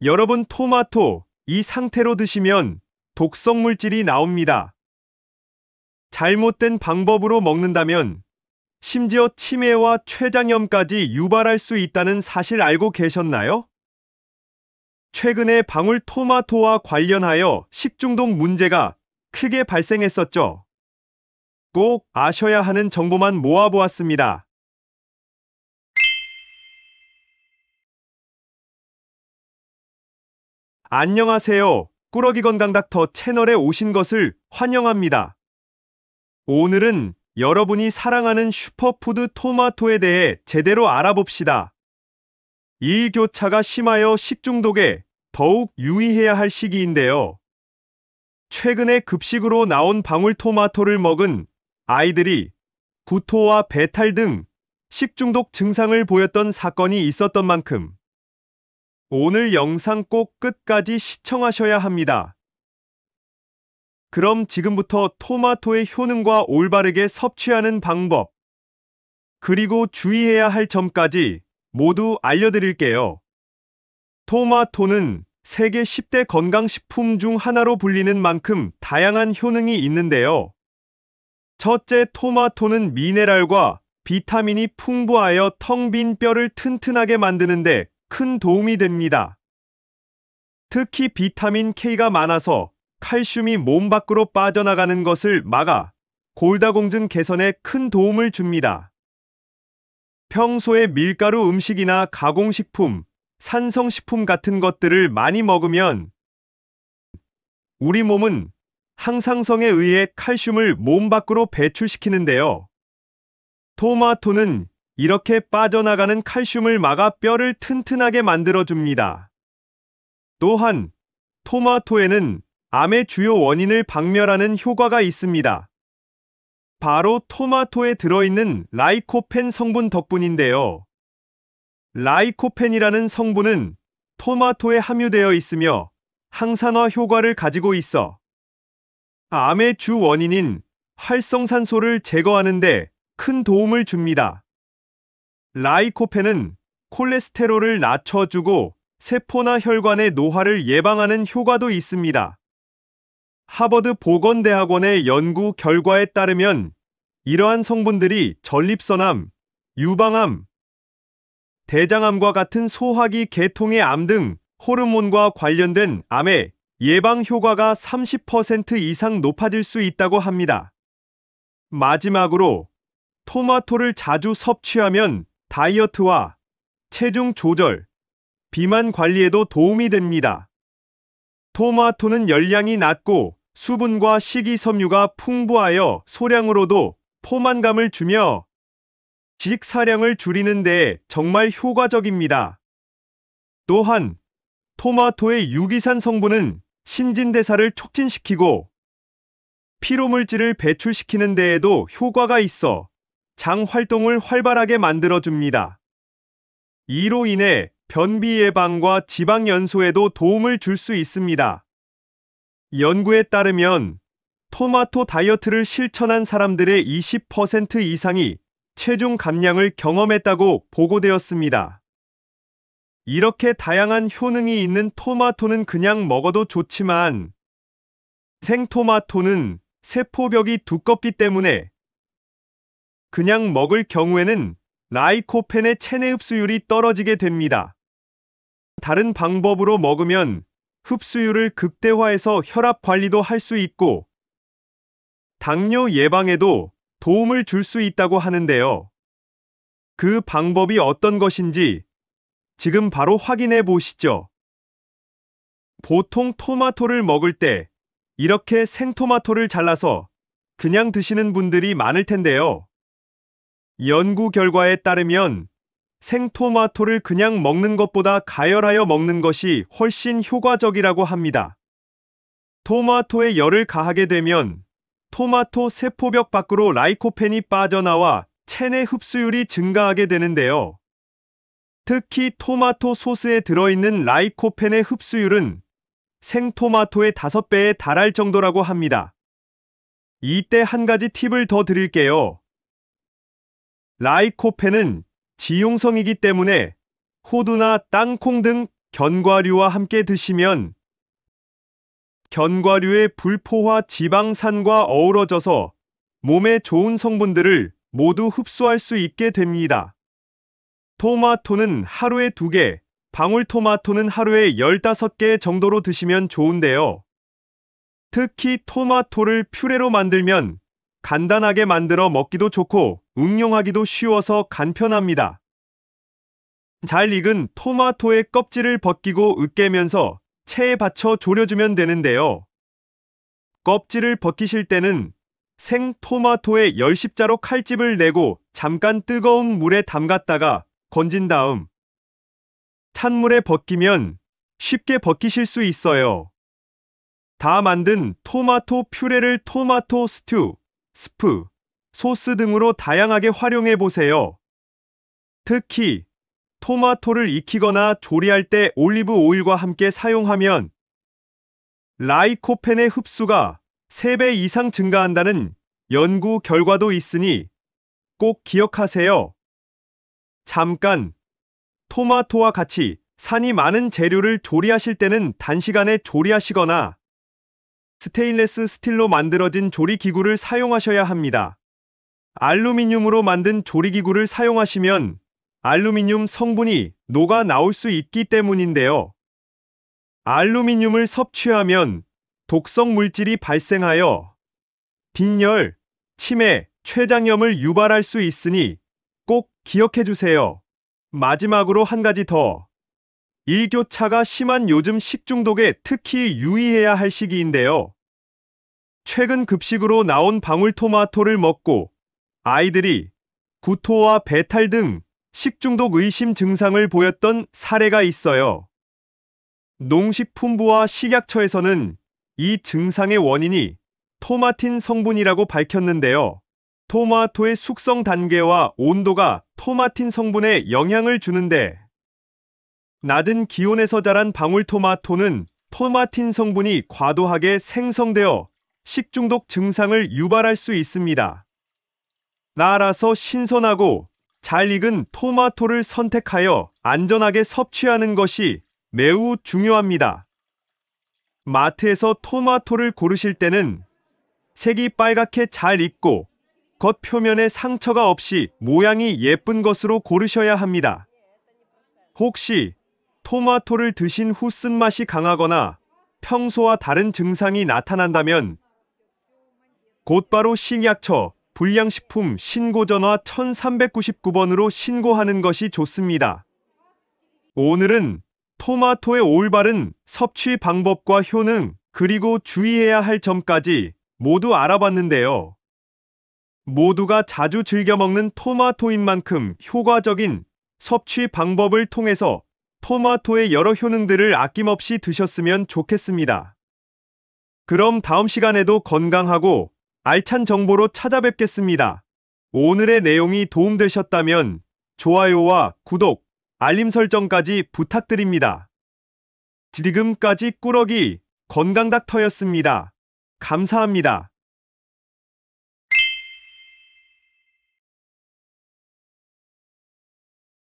여러분, 토마토 이 상태로 드시면 독성 물질이 나옵니다. 잘못된 방법으로 먹는다면 심지어 치매와 췌장염까지 유발할 수 있다는 사실 알고 계셨나요? 최근에 방울토마토와 관련하여 식중독 문제가 크게 발생했었죠. 꼭 아셔야 하는 정보만 모아보았습니다. 안녕하세요. 꾸러기 건강 닥터 채널에 오신 것을 환영합니다. 오늘은 여러분이 사랑하는 슈퍼푸드 토마토에 대해 제대로 알아봅시다. 일교차가 심하여 식중독에 더욱 유의해야 할 시기인데요. 최근에 급식으로 나온 방울토마토를 먹은 아이들이 구토와 배탈 등 식중독 증상을 보였던 사건이 있었던 만큼 오늘 영상 꼭 끝까지 시청하셔야 합니다. 그럼 지금부터 토마토의 효능과 올바르게 섭취하는 방법, 그리고 주의해야 할 점까지 모두 알려드릴게요. 토마토는 세계 10대 건강식품 중 하나로 불리는 만큼 다양한 효능이 있는데요. 첫째, 토마토는 미네랄과 비타민이 풍부하여 텅 빈 뼈를 튼튼하게 만드는데 큰 도움이 됩니다. 특히 비타민 K가 많아서 칼슘이 몸 밖으로 빠져나가는 것을 막아 골다공증 개선에 큰 도움을 줍니다. 평소에 밀가루 음식이나 가공식품, 산성식품 같은 것들을 많이 먹으면 우리 몸은 항상성에 의해 칼슘을 몸 밖으로 배출시키는데요. 토마토는 이렇게 빠져나가는 칼슘을 막아 뼈를 튼튼하게 만들어줍니다. 또한 토마토에는 암의 주요 원인을 박멸하는 효과가 있습니다. 바로 토마토에 들어있는 라이코펜 성분 덕분인데요. 라이코펜이라는 성분은 토마토에 함유되어 있으며 항산화 효과를 가지고 있어 암의 주 원인인 활성산소를 제거하는 데 큰 도움을 줍니다. 라이코펜은 콜레스테롤을 낮춰주고 세포나 혈관의 노화를 예방하는 효과도 있습니다. 하버드 보건대학원의 연구 결과에 따르면 이러한 성분들이 전립선암, 유방암, 대장암과 같은 소화기 계통의 암 등 호르몬과 관련된 암의 예방 효과가 30% 이상 높아질 수 있다고 합니다. 마지막으로 토마토를 자주 섭취하면 다이어트와 체중 조절, 비만 관리에도 도움이 됩니다. 토마토는 열량이 낮고 수분과 식이섬유가 풍부하여 소량으로도 포만감을 주며 식사량을 줄이는 데 정말 효과적입니다. 또한 토마토의 유기산 성분은 신진대사를 촉진시키고 피로물질을 배출시키는 데에도 효과가 있어 장 활동을 활발하게 만들어줍니다. 이로 인해 변비 예방과 지방 연소에도 도움을 줄 수 있습니다. 연구에 따르면 토마토 다이어트를 실천한 사람들의 20% 이상이 체중 감량을 경험했다고 보고되었습니다. 이렇게 다양한 효능이 있는 토마토는 그냥 먹어도 좋지만 생토마토는 세포벽이 두껍기 때문에 그냥 먹을 경우에는 라이코펜의 체내 흡수율이 떨어지게 됩니다. 다른 방법으로 먹으면 흡수율을 극대화해서 혈압 관리도 할 수 있고 당뇨 예방에도 도움을 줄 수 있다고 하는데요. 그 방법이 어떤 것인지 지금 바로 확인해 보시죠. 보통 토마토를 먹을 때 이렇게 생토마토를 잘라서 그냥 드시는 분들이 많을 텐데요. 연구 결과에 따르면 생토마토를 그냥 먹는 것보다 가열하여 먹는 것이 훨씬 효과적이라고 합니다. 토마토에 열을 가하게 되면 토마토 세포벽 밖으로 라이코펜이 빠져나와 체내 흡수율이 증가하게 되는데요. 특히 토마토 소스에 들어있는 라이코펜의 흡수율은 생토마토의 5배에 달할 정도라고 합니다. 이때 한 가지 팁을 더 드릴게요. 라이코펜은 지용성이기 때문에 호두나 땅콩 등 견과류와 함께 드시면 견과류의 불포화 지방산과 어우러져서 몸에 좋은 성분들을 모두 흡수할 수 있게 됩니다. 토마토는 하루에 2개, 방울토마토는 하루에 15개 정도로 드시면 좋은데요. 특히 토마토를 퓨레로 만들면 간단하게 만들어 먹기도 좋고 응용하기도 쉬워서 간편합니다. 잘 익은 토마토의 껍질을 벗기고 으깨면서 체에 받쳐 졸여주면 되는데요. 껍질을 벗기실 때는 생 토마토의 열십자로 칼집을 내고 잠깐 뜨거운 물에 담갔다가 건진 다음 찬물에 벗기면 쉽게 벗기실 수 있어요. 다 만든 토마토 퓨레를 토마토 스튜, 스프, 소스 등으로 다양하게 활용해 보세요. 특히 토마토를 익히거나 조리할 때 올리브 오일과 함께 사용하면 라이코펜의 흡수가 3배 이상 증가한다는 연구 결과도 있으니 꼭 기억하세요. 잠깐, 토마토와 같이 산이 많은 재료를 조리하실 때는 단시간에 조리하시거나 스테인레스 스틸로 만들어진 조리기구를 사용하셔야 합니다. 알루미늄으로 만든 조리기구를 사용하시면 알루미늄 성분이 녹아 나올 수 있기 때문인데요. 알루미늄을 섭취하면 독성 물질이 발생하여 빈혈, 치매, 췌장염을 유발할 수 있으니 꼭 기억해 주세요. 마지막으로 한 가지 더. 일교차가 심한 요즘 식중독에 특히 유의해야 할 시기인데요. 최근 급식으로 나온 방울토마토를 먹고 아이들이 구토와 배탈 등 식중독 의심 증상을 보였던 사례가 있어요. 농식품부와 식약처에서는 이 증상의 원인이 토마틴 성분이라고 밝혔는데요. 토마토의 숙성 단계와 온도가 토마틴 성분에 영향을 주는데 낮은 기온에서 자란 방울토마토는 토마틴 성분이 과도하게 생성되어 식중독 증상을 유발할 수 있습니다. 따라서 신선하고 잘 익은 토마토를 선택하여 안전하게 섭취하는 것이 매우 중요합니다. 마트에서 토마토를 고르실 때는 색이 빨갛게 잘 익고 겉 표면에 상처가 없이 모양이 예쁜 것으로 고르셔야 합니다. 혹시 토마토를 드신 후 쓴맛이 강하거나 평소와 다른 증상이 나타난다면 곧바로 식약처 불량식품 신고전화 1399번으로 신고하는 것이 좋습니다. 오늘은 토마토의 올바른 섭취 방법과 효능, 그리고 주의해야 할 점까지 모두 알아봤는데요. 모두가 자주 즐겨 먹는 토마토인 만큼 효과적인 섭취 방법을 통해서 토마토의 여러 효능들을 아낌없이 드셨으면 좋겠습니다. 그럼 다음 시간에도 건강하고 알찬 정보로 찾아뵙겠습니다. 오늘의 내용이 도움되셨다면 좋아요와 구독, 알림 설정까지 부탁드립니다. 지금까지 꾸러기 건강닥터였습니다. 감사합니다.